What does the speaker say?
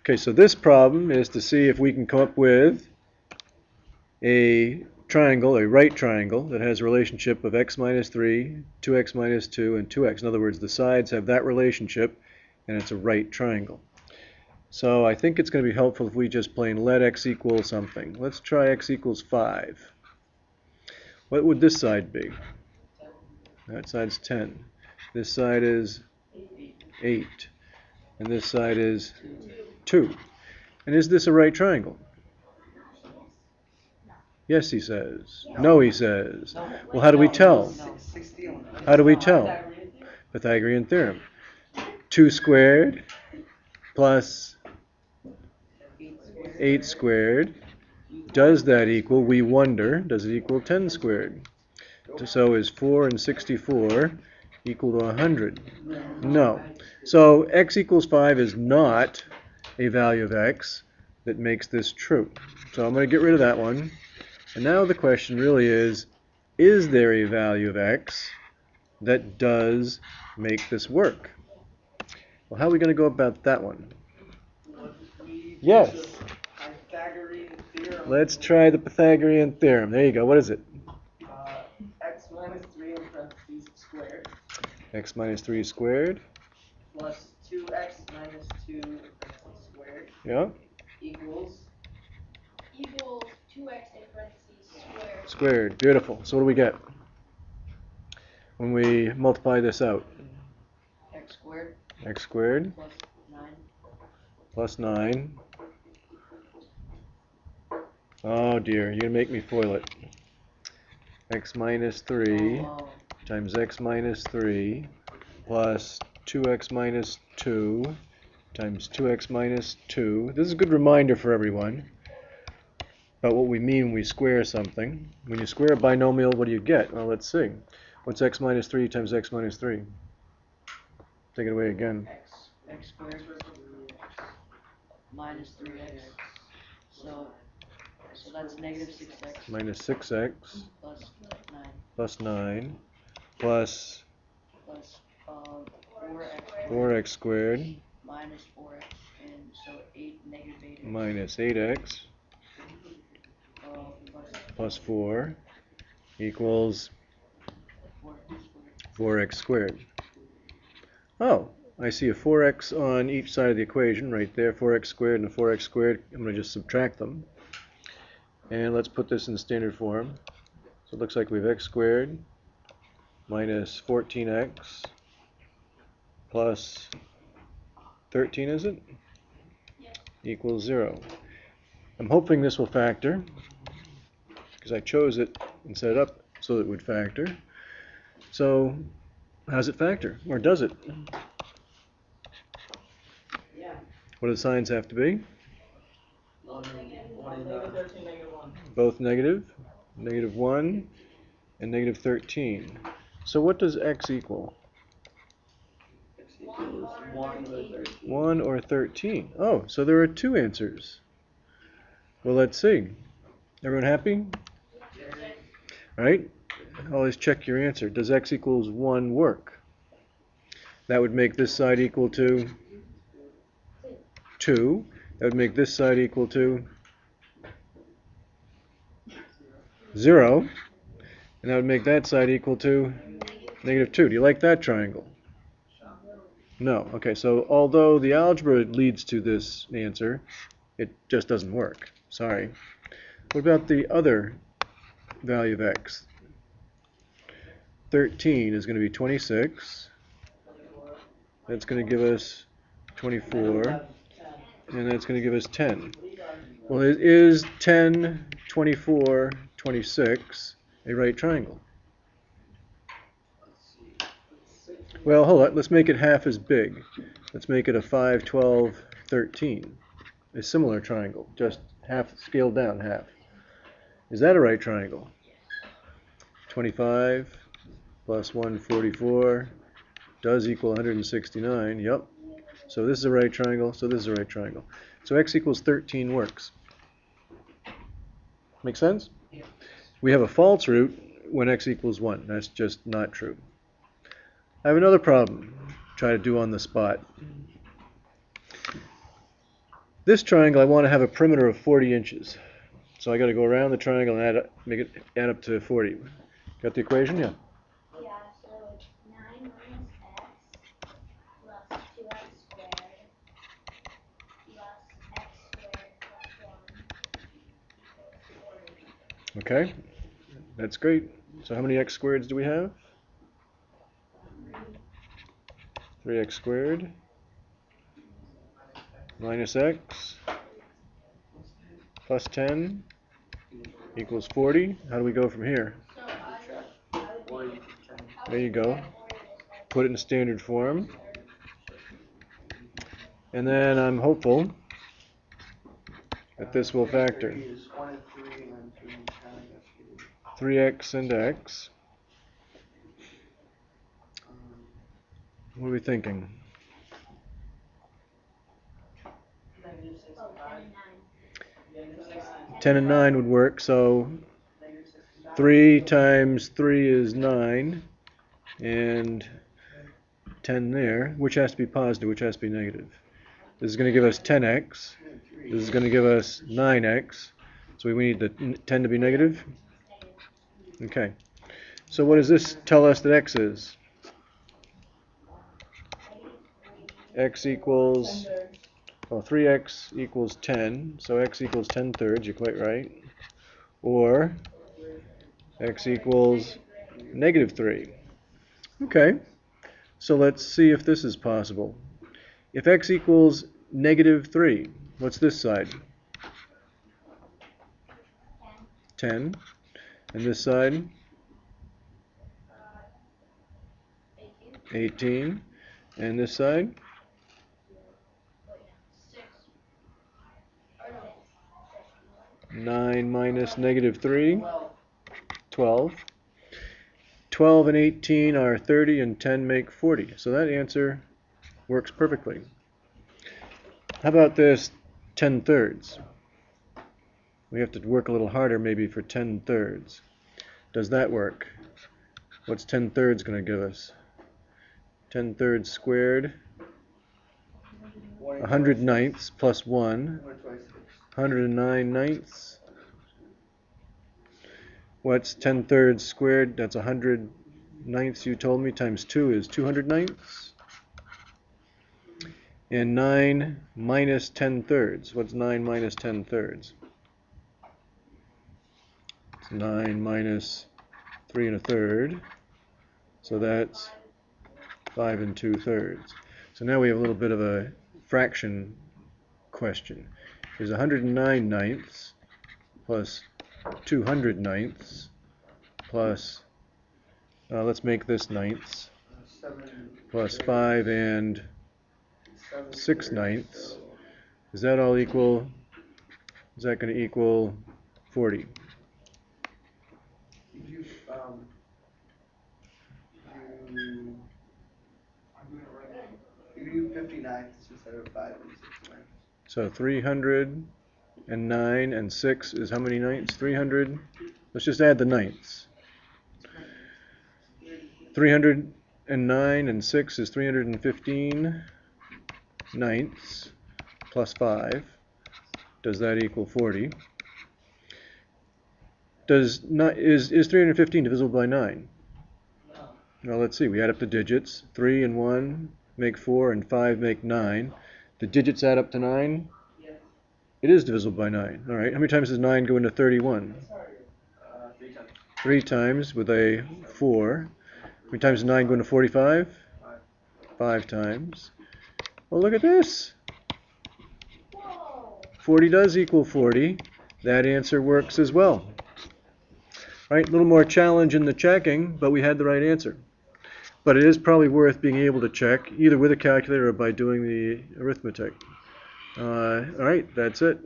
Okay, so this problem is to see if we can come up with a triangle, a right triangle, that has a relationship of x minus 3, 2x minus 2, and 2x. In other words, the sides have that relationship, and it's a right triangle. So I think it's going to be helpful if we just plain let x equal something. Let's try x equals 5. What would this side be? That side's 10. This side is 8. And this side is 2. And is this a right triangle? Yes, he says. No, he says. Well, how do we tell? How do we tell? Pythagorean theorem. 2 squared plus 8 squared. Does that equal, we wonder, does it equal 10 squared? So is 4 and 64 equal to 100? No. So x equals 5 is not a value of x that makes this true. So I'm going to get rid of that one. And now the question really is there a value of x that does make this work? Well, how are we going to go about that one? Yes. Let's try the Pythagorean theorem. There you go. What is it? X minus 3 in parentheses squared. X minus 3 squared. Plus 2x minus 2 squared. Yeah. Equals 2x in parentheses squared. Squared. Beautiful. So what do we get when we multiply this out? x squared. X squared. Plus 9. Plus 9. Oh dear, you're going to make me foil it. X minus 3 times x minus 3 plus 2x minus 2 times 2x minus 2. This is a good reminder for everyone about what we mean when we square something. When you square a binomial, what do you get? Well, let's see. What's x minus 3 times x minus 3? Take it away again. X squared minus 3x. So that's negative 6x. Minus 6x Plus 9. plus 9 plus 4x. 4x squared Minus 4x. And so negative 8x. minus 8x plus 4 equals 4x squared. Oh, I see a 4x on each side of the equation right there, 4x squared and a 4x squared. I'm going to just subtract them. And let's put this in standard form. So it looks like we have x squared minus 14x plus 13, is it? Yes. Equals 0. I'm hoping this will factor, because I chose it and set it up so that it would factor. So how does it factor? Or does it? Yeah. What do the signs have to be? Negative 13, negative 1. Both negative, negative 1, and negative 13. So what does x equal? X equals 1 or 13. 1 or 13. Oh, so there are two answers. Well, let's see. Everyone happy? All right. Always check your answer. Does x equals 1 work? That would make this side equal to 2. That would make this side equal to 0. And that would make that side equal to negative 2. Do you like that triangle? No. Okay, so although the algebra leads to this answer, it just doesn't work. Sorry. What about the other value of x? 13 is going to be 26. That's going to give us 24. And that's going to give us 10. Well, it is 10, 24, 26 a right triangle? Well, hold on. Let's make it half as big. Let's make it a 5, 12, 13. A similar triangle, just half scaled down, half. Is that a right triangle? 25 plus 144 does equal 169. Yep. So this is a right triangle, so this is a right triangle. So x equals 13 works. Make sense? We have a false root when x equals 1. That's just not true. I have another problem. Try to do on the spot. This triangle, I want to have a perimeter of 40 inches. So I got to go around the triangle and make it add up to 40. Got the equation? Yeah. Yeah, so it's 9 minus x plus 2x squared plus x squared plus 1 equals 40. Okay, that's great. So how many x squareds do we have? 3x squared minus x plus 10 equals 40. How do we go from here? So I would There you go. Put it in standard form. And then I'm hopeful that this will factor. 3x and x. What are we thinking? Negative 6 oh, and 10 5. and 9. Negative 6 and 10 and 9 would work, so negative 6 and 9. 3 times 3 is 9, and 10 there, which has to be positive, which has to be negative. This is going to give us 10x. This is going to give us 9x. So we need the 10 to be negative? Okay. So what does this tell us that x is? X equals, well, 3x equals 10, so x equals 10 thirds, you're quite right. Or x equals negative 3. Okay, so let's see if this is possible. If x equals negative 3, what's this side? 10. And this side? 18. And this side? 6. 9 minus negative 3? 12. 12. 12 and 18 are 30, and 10 make 40. So that answer works perfectly. How about this 10 thirds? We have to work a little harder maybe for 10 thirds. Does that work? What's 10 thirds going to give us? 10 thirds squared, 100 ninths plus 1, 109 ninths. What's 10 thirds squared? That's 100 ninths, you told me, times 2 is 200 ninths. And 9 minus 10 thirds. What's 9 minus 10 thirds? It's 9 minus 3 and a third. So that's 5 and 2/3. So now we have a little bit of a fraction question. Is 109 ninths plus 200 ninths plus, let's make this ninths, plus 5 and 6 ninths. Is that all equal? Is that going to equal 40? You do 59 instead of 5 and 6 ninths. So 309 and 6 is how many ninths? 300. Let's just add the ninths. 309 and 6 is 315 ninths plus 5. Does that equal 40? Is 315 divisible by 9? No. Well, let's see. We add up the digits. 3 and 1 make 4, and 5 make 9. The digits add up to 9? Yes. It is divisible by 9. All right. How many times does 9 go into 31? 3 times. 3 times with a 4. How many times does 9 go into 45? 5 times. Well, look at this. 40 does equal 40. That answer works as well. Right, a little more challenge in the checking, but we had the right answer. But it is probably worth being able to check, either with a calculator or by doing the arithmetic. All right, that's it.